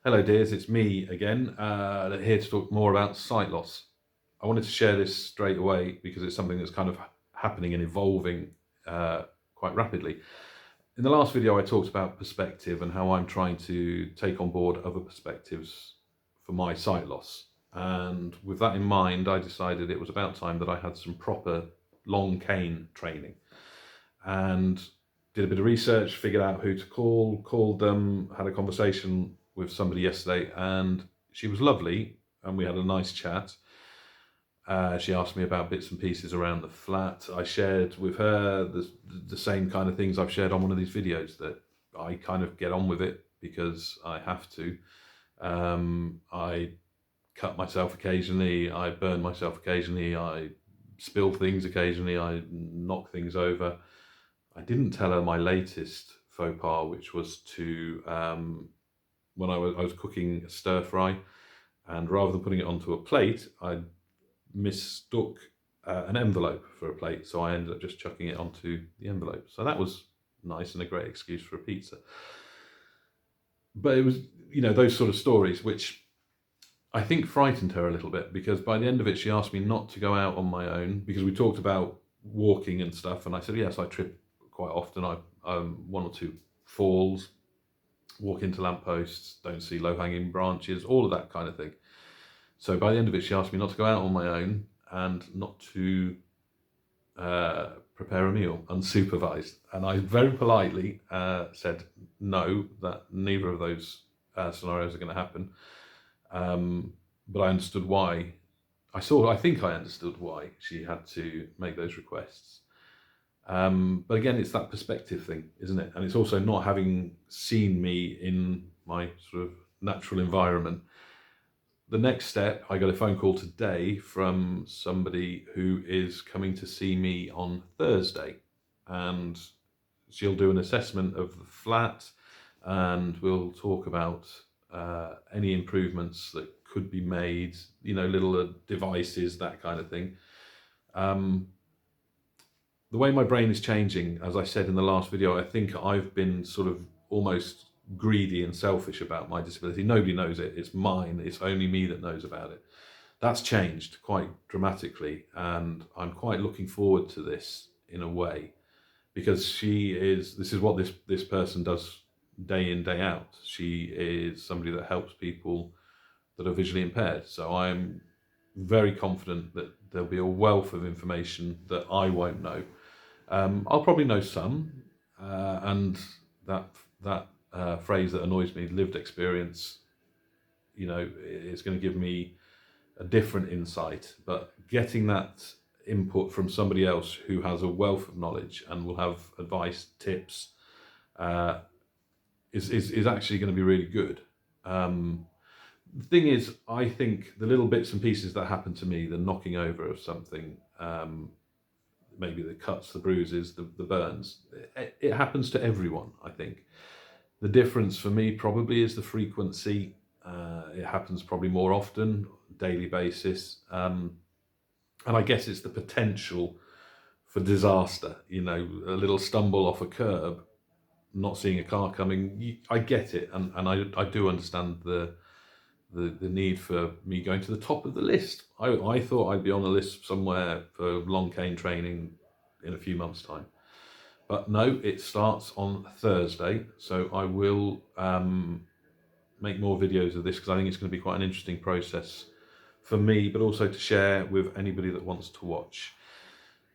Hello dears, it's me again, here to talk more about sight loss. I wanted to share this straight away because it's something that's kind of happening and evolving quite rapidly. In the last video I talked about perspective and how I'm trying to take on board other perspectives for my sight loss. And with that in mind, I decided it was about time that I had some proper long cane training. And did a bit of research, figured out who to call, called them, had a conversation with somebody yesterday, and she was lovely, and we had a nice chat. She asked me about bits and pieces around the flat. I shared with her the same kind of things I've shared on one of these videos, that I kind of get on with it because I have to. I cut myself occasionally, I burn myself occasionally, I spill things occasionally, I knock things over. I didn't tell her my latest faux pas, which was to, when I was cooking a stir fry, and rather than putting it onto a plate, I mistook an envelope for a plate, so I ended up just chucking it onto the envelope. So that was nice and a great excuse for a pizza. But it was, those sort of stories which I think frightened her a little bit, because by the end of it, she asked me not to go out on my own, because we talked about walking and stuff, and I said, yes, I trip quite often. I one or two falls, walk into lampposts, don't see low-hanging branches, all of that kind of thing. So by the end of it, she asked me not to go out on my own and not to prepare a meal unsupervised. And I very politely said no, that neither of those scenarios are going to happen. But I understood why. I think I understood why she had to make those requests. But again, it's that perspective thing, isn't it? And it's also not having seen me in my sort of natural environment. The next step, I got a phone call today from somebody who is coming to see me on Thursday, and she'll do an assessment of the flat, and we'll talk about any improvements that could be made, little devices, that kind of thing. The way my brain is changing, as I said in the last video, I think I've been sort of almost greedy and selfish about my disability. Nobody knows it. It's mine. It's only me that knows about it. That's changed quite dramatically, and I'm quite looking forward to this in a way, because this is what this person does day in, day out. She is somebody that helps people that are visually impaired. So I'm very confident that there'll be a wealth of information that I won't know. I'll probably know some, and that phrase that annoys me, lived experience, is going to give me a different insight. But getting that input from somebody else who has a wealth of knowledge and will have advice, tips, is actually going to be really good. The thing is, I think the little bits and pieces that happen to me, the knocking over of something, maybe the cuts, the bruises, the burns, it happens to everyone, I think. The difference for me probably is the frequency. It happens probably more often, daily basis. And I guess it's the potential for disaster, a little stumble off a curb, not seeing a car coming. I get it, and I do understand the need for me going to the top of the list. I thought I'd be on the list somewhere for long cane training in a few months' time. But no, it starts on Thursday, so I will make more videos of this, because I think it's going to be quite an interesting process for me, but also to share with anybody that wants to watch.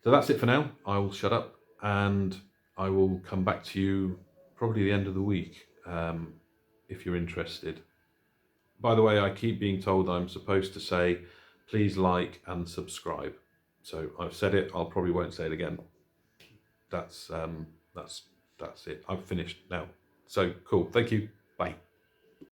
So that's it for now. I will shut up, and I will come back to you probably the end of the week, if you're interested. By the way, I keep being told I'm supposed to say, please like and subscribe. So I've said it, I probably won't say it again. That's it. I've finished now. So cool. Thank you. Bye.